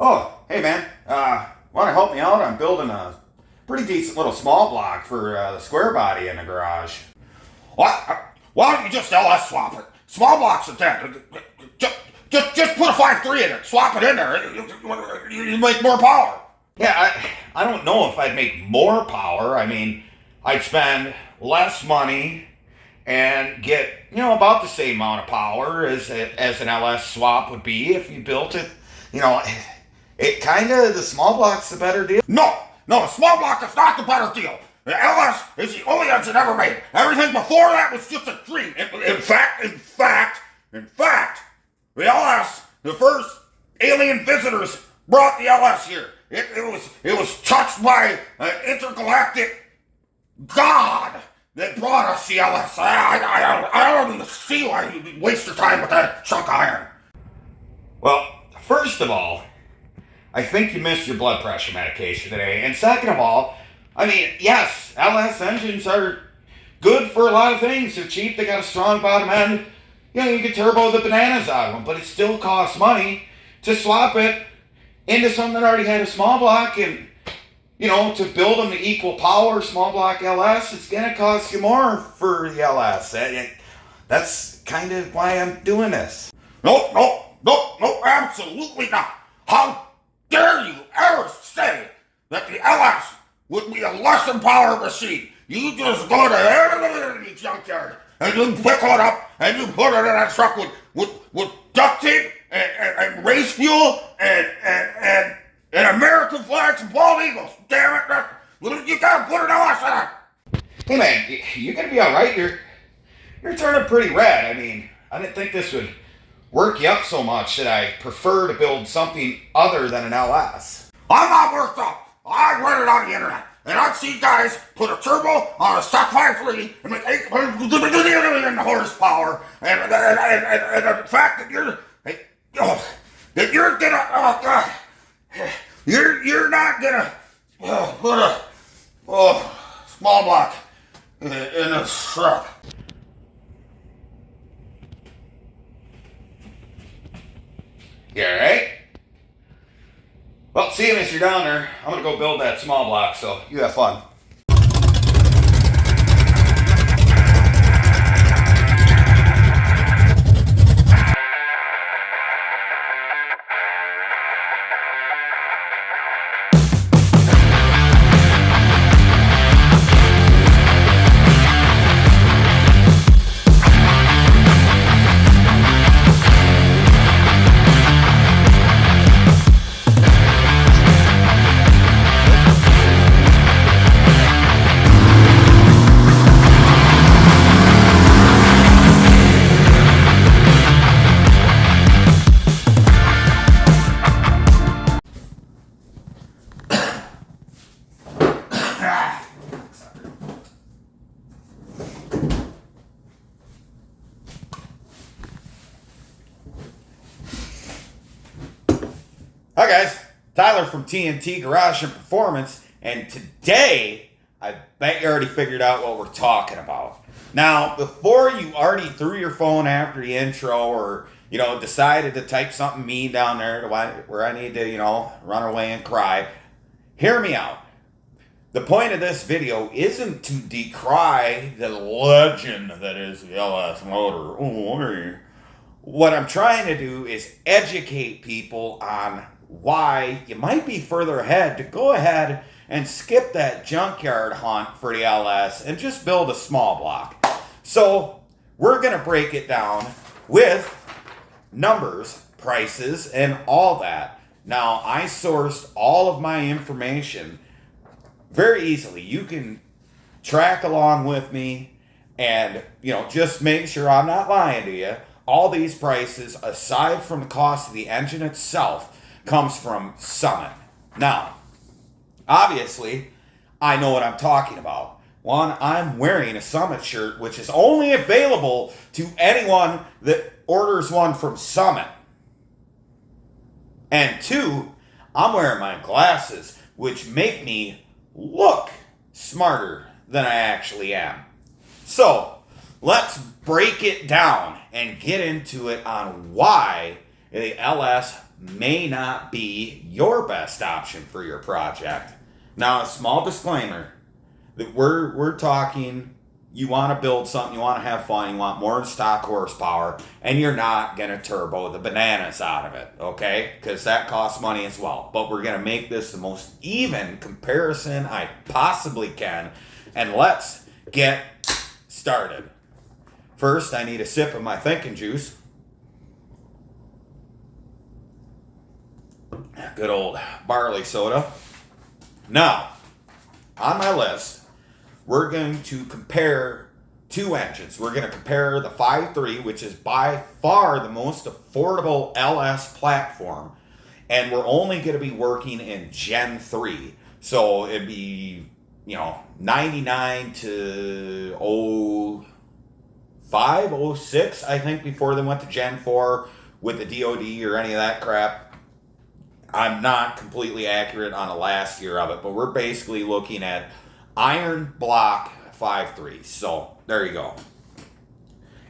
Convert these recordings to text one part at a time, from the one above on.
Oh, hey man, want to help me out? I'm building a pretty decent little small block for the square body in the garage. What? Why don't you just LS swap it? Small blocks are dead. Just put a 5.3 in it. Swap it in there. You make more power. Yeah, I don't know if I'd make more power. I mean, I'd spend less money and get, about the same amount of power as an LS swap would be if you built it. It kind of, the small block's the better deal. No, the small block is not the better deal. The LS is the only engine ever made. Everything before that was just a dream. In fact, the LS, the first alien visitors brought the LS here. It was touched by an intergalactic god that brought us the LS. I don't even see why you waste your time with that chunk of iron. Well, first of all, I think you missed your blood pressure medication today. And second of all, I mean, yes, LS engines are good for a lot of things. They're cheap, they got a strong bottom end. You can turbo the bananas out of them, but it still costs money to swap it into something that already had a small block. And, to build them to equal power small block LS, it's going to cost you more for the LS. That's kind of why I'm doing this. No, absolutely not. How dare you ever say that the LS would be a less than power machine? You just go to any junkyard and you pick one up and you put it in a truck with duct tape and race fuel and American flags and bald eagles. Damn it! You gotta put an LS in it. Hey man, you're gonna be all right. You're turning pretty red. I mean, I didn't think this would work you up so much that I prefer to build something other than an LS. I'm not worked up. I read it on the internet. And I've seen guys put a turbo on a stock 5.3 and make 800 horsepower. And the fact that you're not gonna put a small block in a truck. You alright? Well, seeing as you're down there, I'm gonna go build that small block, so you have fun. Hi guys, Tyler from T.N.T. Garage and Performance, and today, I bet you already figured out what we're talking about. Now, before you already threw your phone after the intro or, decided to type something mean down there to where I need to, run away and cry, hear me out. The point of this video isn't to decry the legend that is the LS motor. What I'm trying to do is educate people on why you might be further ahead to go ahead and skip that junkyard hunt for the LS and just build a small block. So we're going to break it down with numbers, prices, and all that. Now, I sourced all of my information very easily. You can track along with me and, just make sure I'm not lying to you. All these prices, aside from the cost of the engine itself, comes from Summit. Now, obviously, I know what I'm talking about. One, I'm wearing a Summit shirt, which is only available to anyone that orders one from Summit. And two, I'm wearing my glasses, which make me look smarter than I actually am. So, let's break it down and get into it on why the LS may not be your best option for your project. Now, a small disclaimer that we're talking, you want to build something, you want to have fun, you want more stock horsepower, and you're not going to turbo the bananas out of it, okay? Because that costs money as well. But we're going to make this the most even comparison I possibly can, and let's get started. First, I need a sip of my thinking juice. Good old barley soda. Now, on my list, we're going to compare two engines. We're going to compare the 5.3, which is by far the most affordable LS platform, and we're only going to be working in Gen 3. So it'd be, 99 to 05, 06, I think, before they went to Gen 4 with the DOD or any of that crap. I'm not completely accurate on the last year of it, but we're basically looking at iron block 5.3. So there you go.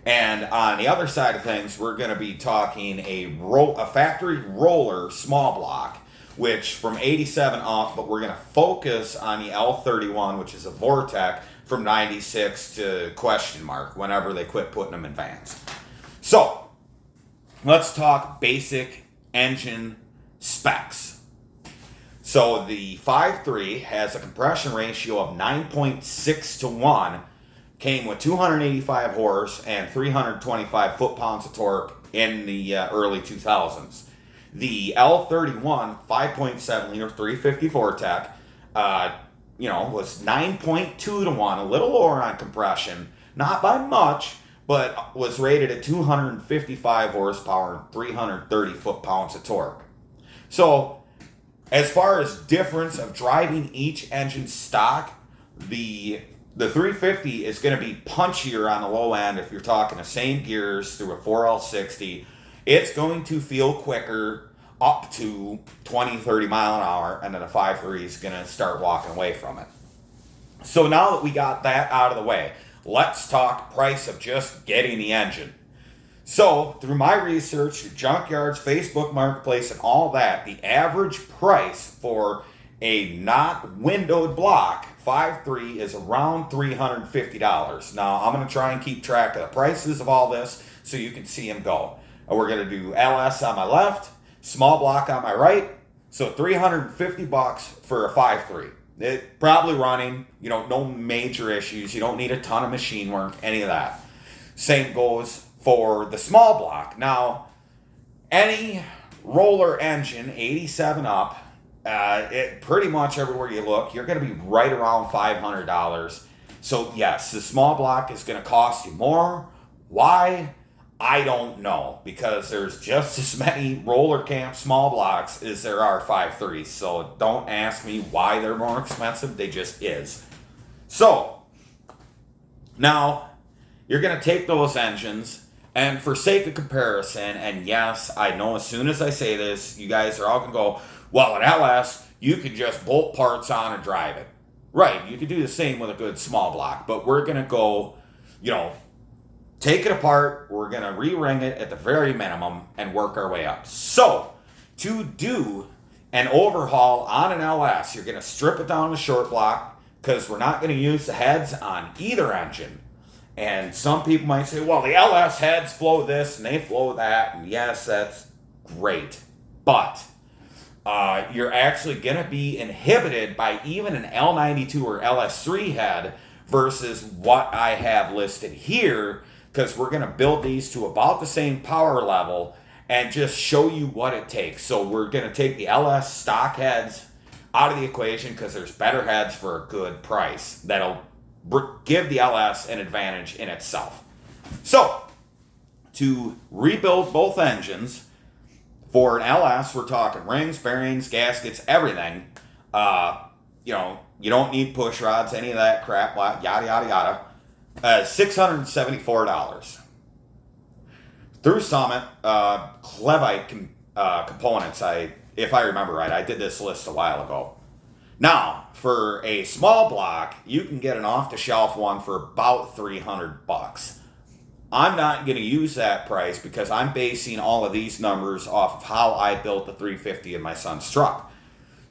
And on the other side of things, we're going to be talking a factory roller small block, which from 87 up, but we're going to focus on the L31, which is a Vortec from 96 to question mark, whenever they quit putting them in vans. So let's talk basic engine specs. So the 5.3 has a compression ratio of 9.6 to 1, came with 285 horse and 325 foot-pounds of torque in the early 2000s. The L31 5.7 liter 354 tech, was 9.2 to 1, a little lower on compression, not by much, but was rated at 255 horsepower and 330 foot-pounds of torque. So, as far as difference of driving each engine stock, the 350 is going to be punchier on the low end if you're talking the same gears through a 4L60. It's going to feel quicker up to 20, 30 mile an hour, and then the 5.3 is going to start walking away from it. So now that we got that out of the way, let's talk price of just getting the engine. So, through my research, junkyards, Facebook Marketplace, and all that, the average price for a not windowed block 5.3 is around $350. Now, I'm going to try and keep track of the prices of all this so you can see them go. We're going to do LS on my left, small block on my right, so $350 for a 5.3. It probably running, no major issues. You don't need a ton of machine work, any of that. Same goes for the small block. Now, any roller engine, 87 up, it pretty much everywhere you look, you're going to be right around $500. So yes, the small block is going to cost you more. Why? I don't know, because there's just as many roller camp small blocks as there are 5.3s. So don't ask me why they're more expensive. They just is. So now you're going to take those engines, and for sake of comparison, and yes, I know as soon as I say this, you guys are all going to go, well, at LS, you can just bolt parts on and drive it. Right, you could do the same with a good small block, but we're going to go, take it apart, we're going to re-ring it at the very minimum and work our way up. So, to do an overhaul on an LS, you're going to strip it down to short block, because we're not going to use the heads on either engine. And some people might say, well, the LS heads flow this and they flow that. And yes, that's great. But you're actually going to be inhibited by even an L92 or LS3 head versus what I have listed here, because we're going to build these to about the same power level and just show you what it takes. So we're going to take the LS stock heads out of the equation because there's better heads for a good price that'll give the LS an advantage in itself. So, to rebuild both engines, for an LS, we're talking rings, bearings, gaskets, everything. You don't need push rods, any of that crap, yada, yada, yada. $674. Through Summit, Clevite components, if I remember right, I did this list a while ago. Now, for a small block, you can get an off-the-shelf one for about $300. I'm not going to use that price because I'm basing all of these numbers off of how I built the 350 in my son's truck.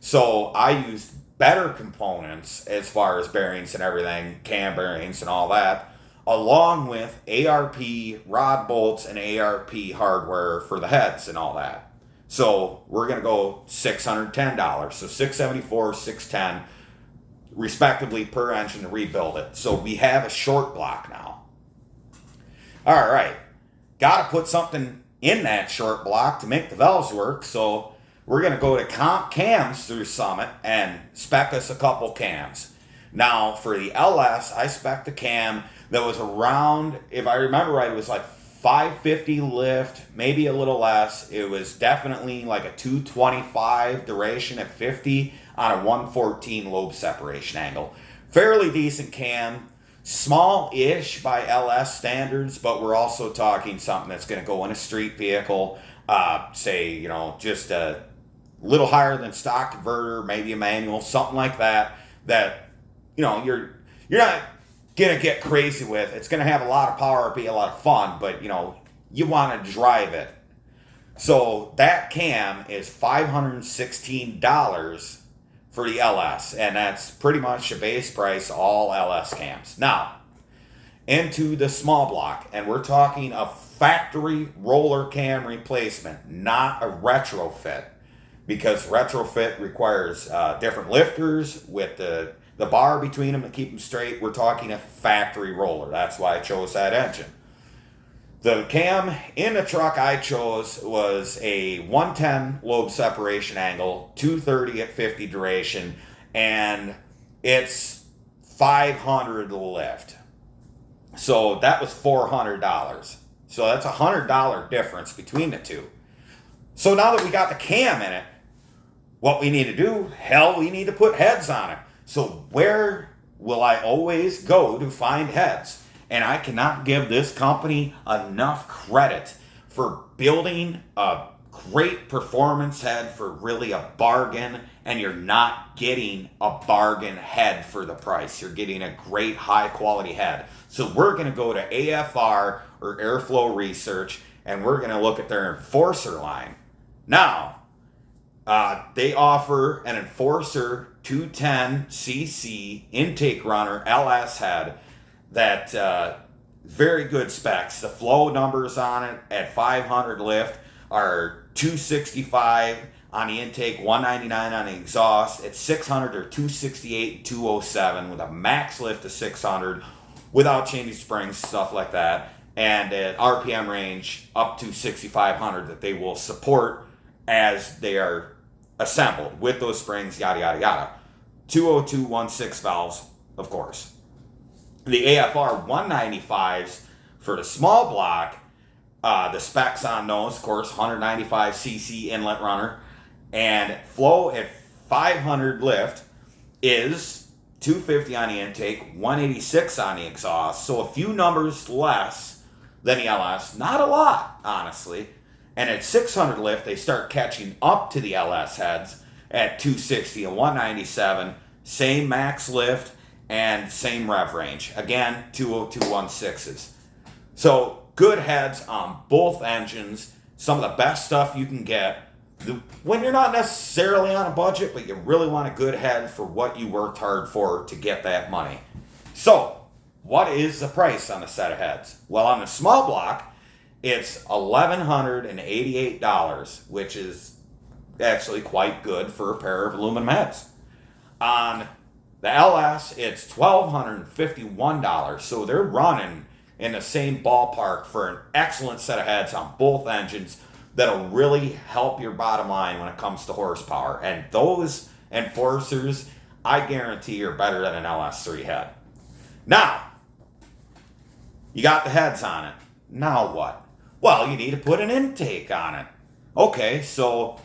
So I used better components as far as bearings and everything, cam bearings and all that, along with ARP rod bolts and ARP hardware for the heads and all that. So we're going to go $610. So $674, $610 respectively per engine to rebuild it. So we have a short block now. All right. Got to put something in that short block to make the valves work. So we're going to go to Comp Cams through Summit and spec us a couple cams. Now, for the LS, I spec'd a cam that was around, if I remember right, it was like 550 lift, maybe a little less. It was definitely like a 225 duration at 50 on a 114 lobe separation angle. Fairly decent cam. Small-ish by LS standards, but we're also talking something that's going to go in a street vehicle. Say, just a little higher than stock converter, maybe a manual, something like that. That, you're not gonna get crazy with. It's gonna have a lot of power, be a lot of fun, but you want to drive it. So that cam is $516 for the LS, and that's pretty much the base price all LS cams. Now, into the small block, and we're talking a factory roller cam replacement, not a retrofit, because retrofit requires different lifters with the bar between them to keep them straight. We're talking a factory roller. That's why I chose that engine. The cam in the truck I chose was a 110 lobe separation angle, 230 at 50 duration, and it's 500 lift. So that was $400. So that's a $100 difference between the two. So now that we got the cam in it, what we need to do, we need to put heads on it. So where will I always go to find heads? And I cannot give this company enough credit for building a great performance head for really a bargain, and you're not getting a bargain head for the price. You're getting a great high quality head. So we're going to go to AFR or Airflow Research, and we're going to look at their Enforcer line. Now, they offer an Enforcer 210cc intake runner LS head that very good specs. The flow numbers on it at 500 lift are 265 on the intake, 199 on the exhaust. At 600 or 268, 207 with a max lift of 600 without changing springs, stuff like that. And an RPM range up to 6,500 that they will support as they are assembled with those springs, yada, yada, yada. 20216 valves, of course. The AFR 195s for the small block, the specs on those, of course, 195cc inlet runner, and flow at 500 lift is 250 on the intake, 186 on the exhaust, so a few numbers less than the LS, not a lot, honestly. And at 600 lift, they start catching up to the LS heads at 260 and 197, same max lift and same rev range. Again, 20216s. So good heads on both engines, some of the best stuff you can get when you're not necessarily on a budget, but you really want a good head for what you worked hard for to get that money. So, what is the price on a set of heads? Well, on the small block, it's $1,188, which is actually quite good for a pair of aluminum heads. On the LS, it's $1,251, so they're running in the same ballpark for an excellent set of heads on both engines that'll really help your bottom line when it comes to horsepower. And those Enforcers, I guarantee, are better than an LS3 head. Now, you got the heads on it. Now what? Well, you need to put an intake on it. Okay, so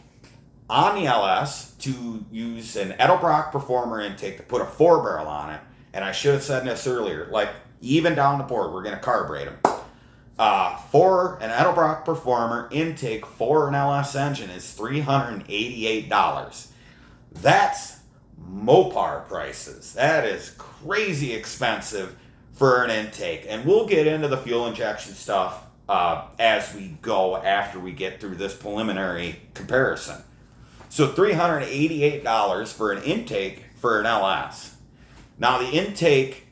on the LS, to use an Edelbrock Performer intake to put a 4-barrel on it, and I should have said this earlier, like even down the board, we're going to carburet them. For an Edelbrock Performer intake for an LS engine is $388. That's Mopar prices. That is crazy expensive for an intake. And we'll get into the fuel injection stuff as we go after we get through this preliminary comparison. So $388 for an intake for an LS. Now the intake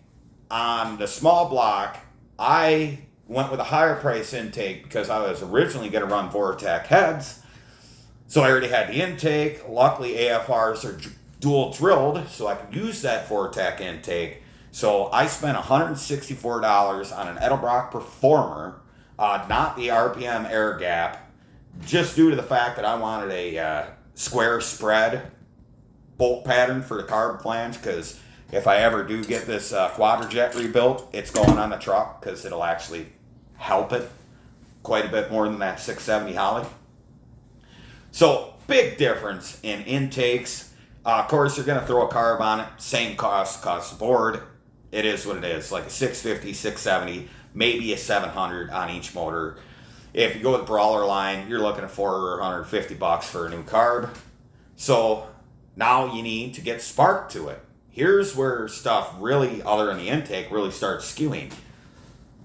on the small block, I went with a higher price intake because I was originally going to run Vortec heads. So I already had the intake. Luckily AFRs are dual drilled, so I could use that Vortec intake. So I spent $164 on an Edelbrock Performer, not the RPM air gap, just due to the fact that I wanted a square spread bolt pattern for the carb flange, because if I ever do get this Quadrajet rebuilt, it's going on the truck because it'll actually help it quite a bit more than that 670 Holly. So big difference in intakes. Of course, you're going to throw a carb on it, same cost across the board. It is what it is, like a 650, 670, maybe a 700 on each motor. If you go with the Brawler line, you're looking at $450 for a new carb. So now you need to get spark to it. Here's where stuff really, other than the intake, really starts skewing.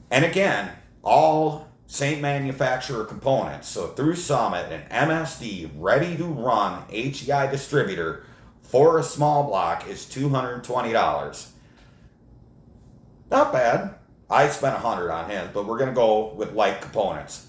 And again, all same manufacturer components. So through Summit, an MSD ready to run HEI distributor for a small block is $220. Not bad. I spent $100 on his, but we're going to go with light components.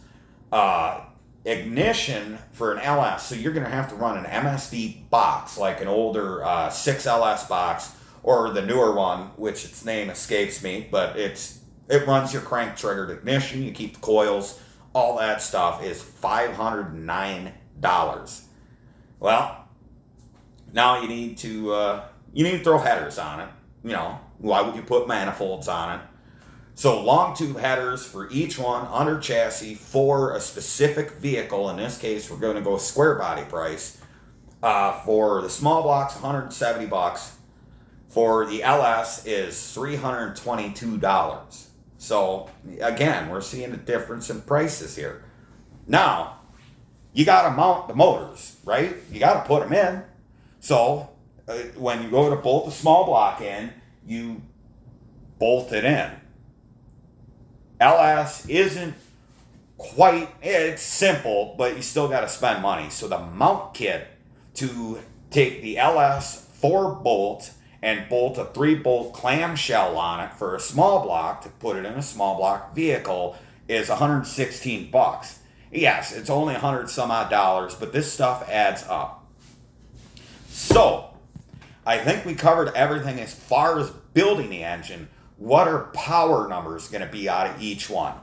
Ignition for an LS, so you're going to have to run an MSD box, like an older 6LS box, or the newer one, which its name escapes me, but it runs your crank triggered ignition, you keep the coils, all that stuff is $509. Well, now you need to throw headers on it. You know, why would you put manifolds on it? So long tube headers for each one under chassis for a specific vehicle. In this case, we're going to go square body price. For the small blocks, $170. For the LS is $322. So again, we're seeing a difference in prices here. Now, you got to mount the motors, right? You got to put them in. So when you go to bolt the small block in, you bolt it in. LS isn't quite, it's simple, but you still got to spend money. So the mount kit to take the LS 4-bolt and bolt a 3-bolt clamshell on it for a small block to put it in a small block vehicle is $116. Yes, it's only $100 some odd dollars, but this stuff adds up. So I think we covered everything as far as building the engine. What are power numbers going to be out of each one?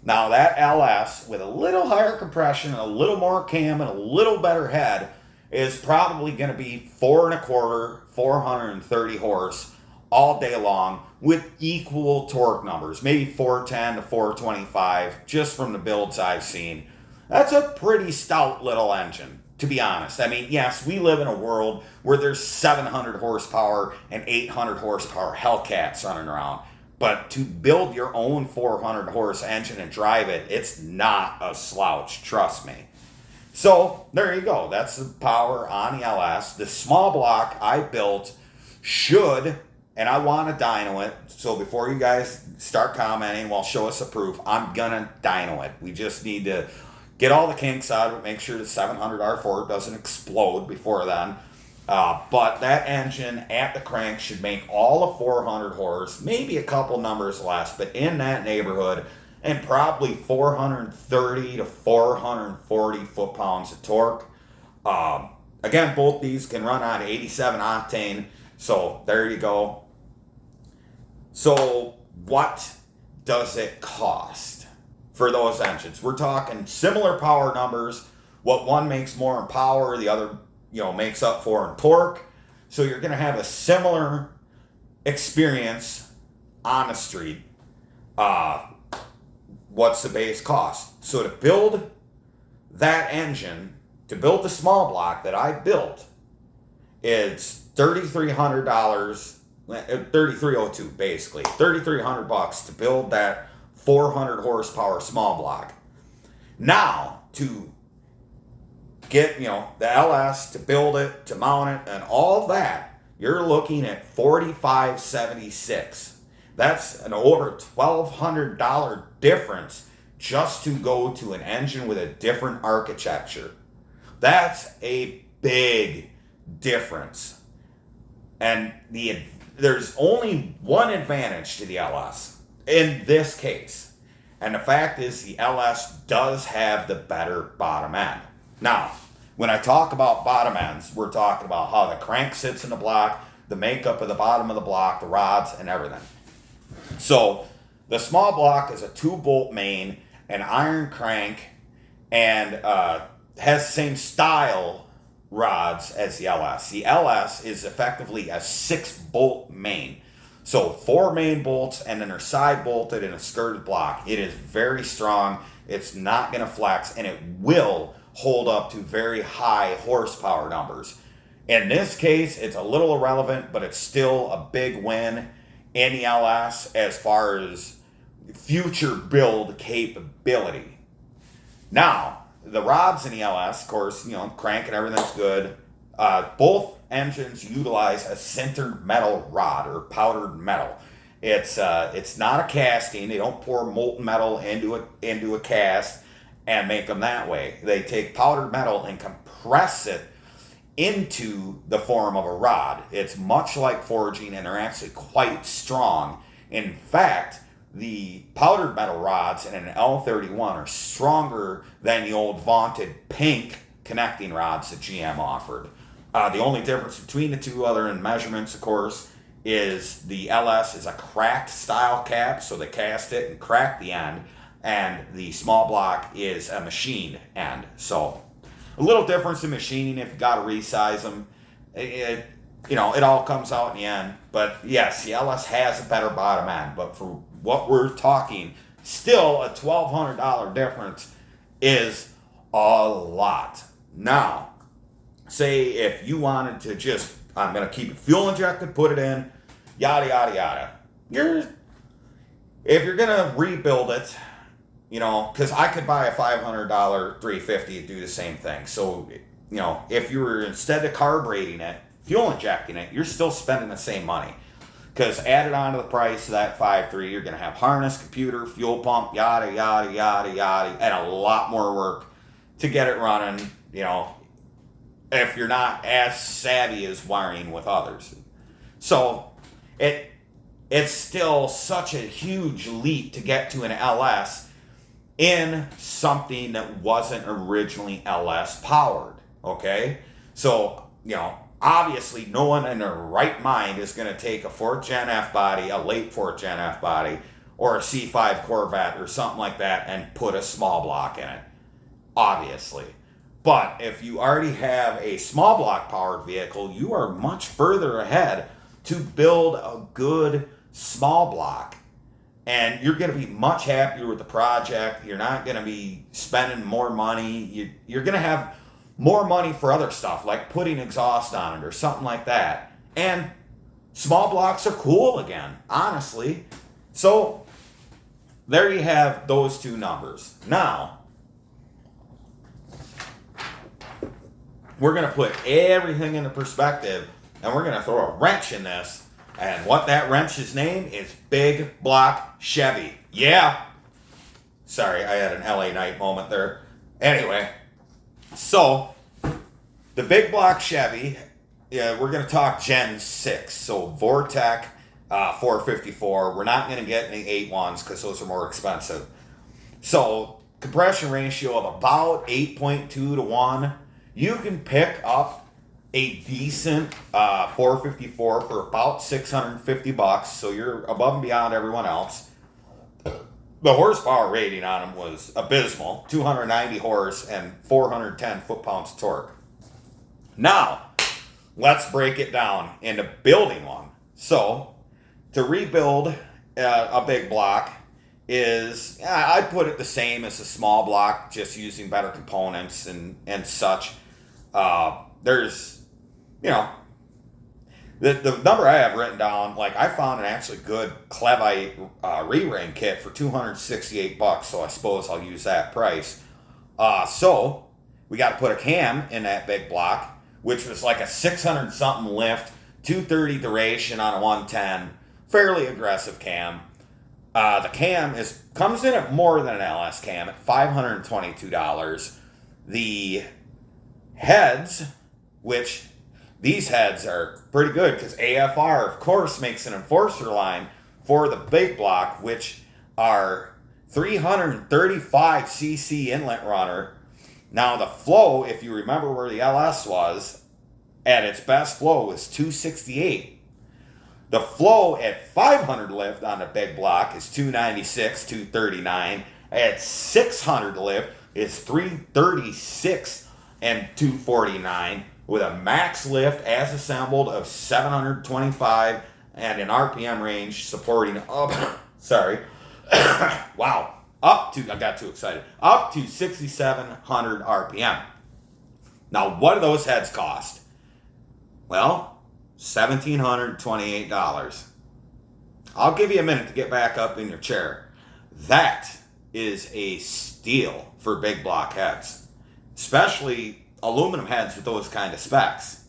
Now that LS with a little higher compression, a little more cam, and a little better head is probably going to be 4 1/4, 430 horse all day long with equal torque numbers, maybe 410 to 425, just from the builds I've seen. That's a pretty stout little engine, to be honest. I mean, yes, we live in a world where there's 700 horsepower and 800 horsepower Hellcats running around. But to build your own 400 horse engine and drive it, it's not a slouch, trust me. So there you go. That's the power on the LS. The small block I built should, and I want to dyno it. So before you guys start commenting, well, show us a proof, I'm going to dyno it. We just need to get all the kinks out of it, make sure the 700 R4 doesn't explode before then. But that engine at the crank should make all of 400 horse, maybe a couple numbers less, but in that neighborhood, and probably 430 to 440 foot-pounds of torque. Again, both these can run on 87 octane, so there you go. So what does it cost for those engines? We're talking similar power numbers. What one makes more in power, the other makes up for in torque. So you're going to have a similar experience on the street. What's the base cost? So to build that engine, to build the small block that I built, it's $3,300, $3,302 basically, $3,300 to build that 400 horsepower small block. Now to get the LS, to build it, to mount it, and all that, you're looking at $4,576. That's an over $1,200 difference just to go to an engine with a different architecture. That's a big difference. And there's only one advantage to the LS in this case. And the fact is the LS does have the better bottom end. Now, when I talk about bottom ends, we're talking about how the crank sits in the block, the makeup of the bottom of the block, the rods, and everything. So the small block is a 2-bolt main, an iron crank, and has the same style rods as the LS. The LS is effectively a 6-bolt main. So 4 main bolts, and then they're side bolted in a skirted block. It is very strong. It's not going to flex, and it will hold up to very high horsepower numbers. In this case, it's a little irrelevant, but it's still a big win in the LS as far as future build capability. Now, the rods in the LS, of course, crank and everything's good. Both engines utilize a sintered metal rod or powdered metal. It's not a casting. They don't pour molten metal into a cast and make them that way. They take powdered metal and compress it into the form of a rod. It's much like forging, and they're actually quite strong. In fact, the powdered metal rods in an L31 are stronger than the old vaunted pink connecting rods that GM offered. The only difference between the two, other than measurements, of course, is the LS is a cracked style cap, so they cast it and crack the end, and the small block is a machined end. So a little difference in machining if you got to resize them. It all comes out in the end. But yes, the LS has a better bottom end. But for what we're talking, still a $1,200 difference is a lot. Now, say if you wanted to just, I'm going to keep it fuel injected, put it in, yada, yada, yada. If you're going to rebuild it, because I could buy a $500 350 to do the same thing. So, if you were, instead of carbureting it, fuel injecting it, you're still spending the same money. Because added on to the price of that 5.3, you're going to have harness, computer, fuel pump, yada, yada, yada, yada, and a lot more work to get it running, if you're not as savvy as wiring with others. So, it's still such a huge leap to get to an LS in something that wasn't originally LS powered, okay? So, obviously no one in their right mind is going to take a 4th Gen F body, a late 4th Gen F body, or a C5 Corvette or something like that and put a small block in it, obviously. But if you already have a small block powered vehicle, you are much further ahead to build a good small block. And you're going to be much happier with the project. You're not going to be spending more money. You're going to have more money for other stuff, like putting exhaust on it or something like that. And small blocks are cool again, honestly. So there you have those two numbers. Now, we're going to put everything into perspective, and we're going to throw a wrench in this. And what that wrench's name is Big Block Chevy. Yeah. Sorry, I had an LA Night moment there. Anyway, so the Big Block Chevy, we're going to talk Gen 6. So Vortec 454. We're not going to get any 8.1s because those are more expensive. So compression ratio of about 8.2 to 1. You can pick up a decent 454 for about $650, so you're above and beyond everyone else. The horsepower rating on them was abysmal, 290 horse and 410 foot-pounds of torque. Now, let's break it down into building one. So, to rebuild a big block is, I'd put it the same as a small block, just using better components and such. There's, the number I have written down, like I found an actually good Clevite re-ring kit for $268, so I suppose I'll use that price. So we got to put a cam in that big block, which was like a 600 something lift, 230 duration on a 110, fairly aggressive cam. The cam comes in at more than an LS cam at $522. The heads, which these heads are pretty good because AFR, of course, makes an enforcer line for the big block, which are 335cc inlet runner. Now the flow, if you remember where the LS was, at its best flow was 268. The flow at 500 lift on the big block is 296, 239. At 600 lift is 336 and 249 with a max lift as assembled of 725 and an RPM range supporting up, wow, up to, I got too excited, up to 6,700 RPM. Now, what do those heads cost? Well, $1,728. I'll give you a minute to get back up in your chair. That is a steal for big block heads, especially aluminum heads with those kind of specs.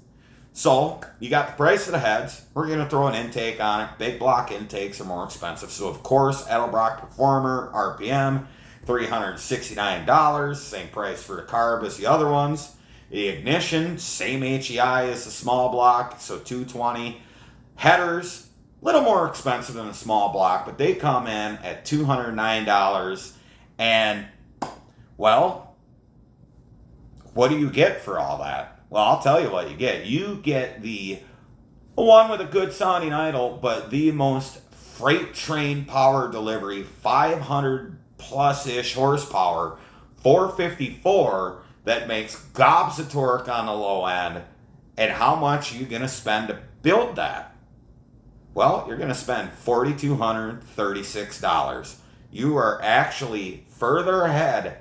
So you got the price of the heads. We're going to throw an intake on it. Big block intakes are more expensive. So of course, Edelbrock Performer RPM, $369. Same price for the carb as the other ones. The ignition, same HEI as the small block, so $220. Headers, a little more expensive than a small block, but they come in at $209. And, well, what do you get for all that? Well, I'll tell you what you get. You get the one with a good sounding idle, but the most freight train power delivery, 500 plus-ish horsepower, 454, that makes gobs of torque on the low end. And how much are you going to spend to build that? Well, you're going to spend $4,236. You are actually further ahead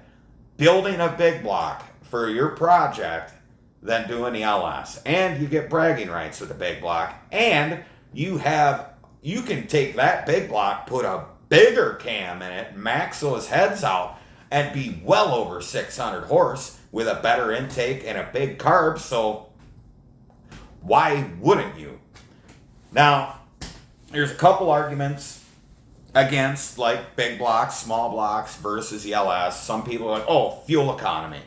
building a big block for your project than doing the LS. And you get bragging rights with the big block. And you can take that big block, put a bigger cam in it, max those heads out, and be well over 600 horse with a better intake and a big carb. So why wouldn't you? Now, there's a couple arguments against like big blocks, small blocks versus the LS. Some people are like, oh, fuel economy.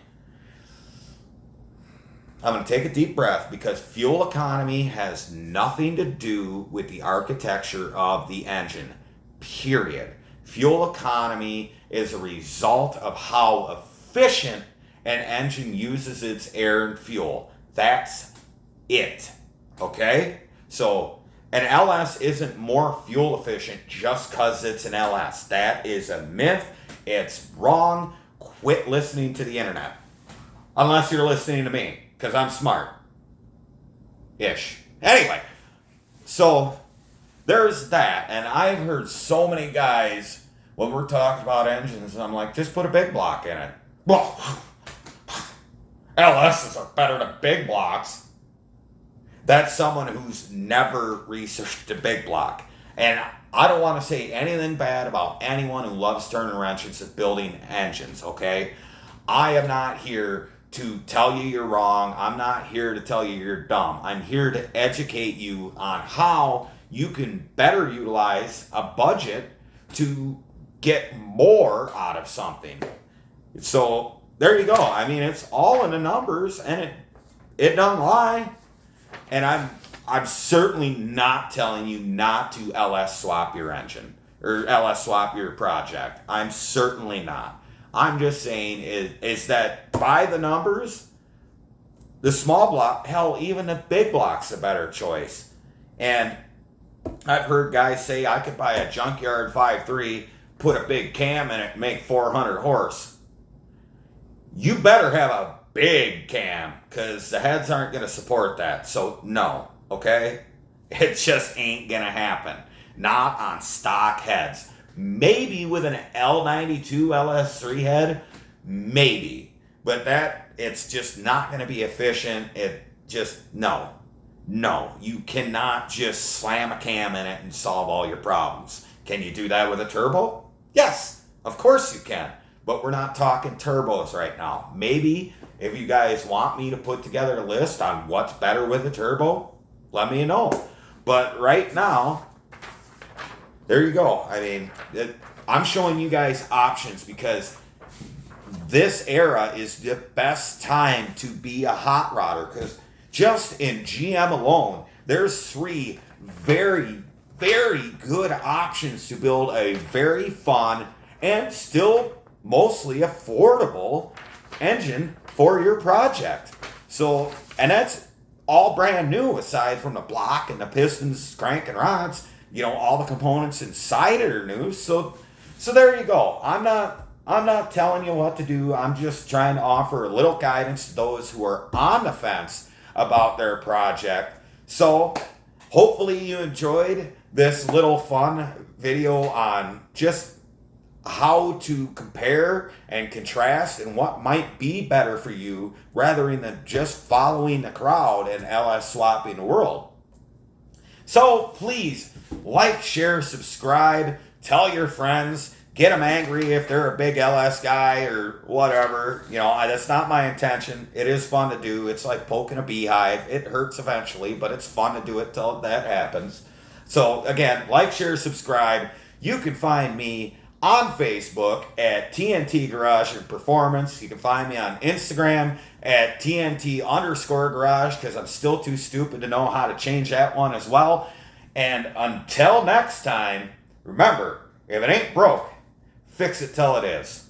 I'm going to take a deep breath because fuel economy has nothing to do with the architecture of the engine, period. Fuel economy is a result of how efficient an engine uses its air and fuel. That's it. Okay? So an LS isn't more fuel efficient just because it's an LS. That is a myth. It's wrong. Quit listening to the internet. Unless you're listening to me, because I'm smart. Ish. Anyway, so there's that. And I've heard so many guys, when we're talking about engines, I'm like, just put a big block in it. Well, LSs are better than big blocks. That's someone who's never researched a big block. And I don't want to say anything bad about anyone who loves turning wrenches at building engines, okay? I am not here to tell you you're wrong. I'm not here to tell you you're dumb. I'm here to educate you on how you can better utilize a budget to get more out of something. So there you go. I mean, it's all in the numbers, and it doesn't lie. And I'm certainly not telling you not to LS swap your engine or LS swap your project. I'm certainly not. I'm just saying is that by the numbers, the small block, hell, even the big block's a better choice. And I've heard guys say I could buy a junkyard 5.3, put a big cam in it, and make 400 horse. You better have a big cam, because the heads aren't going to support that. So no, okay? It just ain't going to happen. Not on stock heads. Maybe with an L92 LS3 head, maybe. But it's just not going to be efficient. No. You cannot just slam a cam in it and solve all your problems. Can you do that with a turbo? Yes, of course you can. But we're not talking turbos right now. Maybe if you guys want me to put together a list on what's better with a turbo, let me know. But right now, there you go. I mean, I'm showing you guys options because this era is the best time to be a hot rodder, because just in GM alone, there's 3 very, very good options to build a very fun and still mostly affordable engine for your project. So, and that's all brand new aside from the block and the pistons, crank and rods. You know, all the components inside it are new. So there you go. I'm not telling you what to do. I'm just trying to offer a little guidance to those who are on the fence about their project. So hopefully you enjoyed this little fun video on just how to compare and contrast and what might be better for you rather than just following the crowd and LS swapping the world. So please like, share, subscribe, tell your friends, get them angry if they're a big LS guy or whatever. You know, that's not my intention. It is fun to do. It's like poking a beehive. It hurts eventually, but it's fun to do it till that happens. So again, like, share, subscribe. You can find me on Facebook at T.N.T. Garage and Performance. You can find me on Instagram at TNT_garage, because I'm still too stupid to know how to change that one as well. And until next time, remember, if it ain't broke, fix it till it is.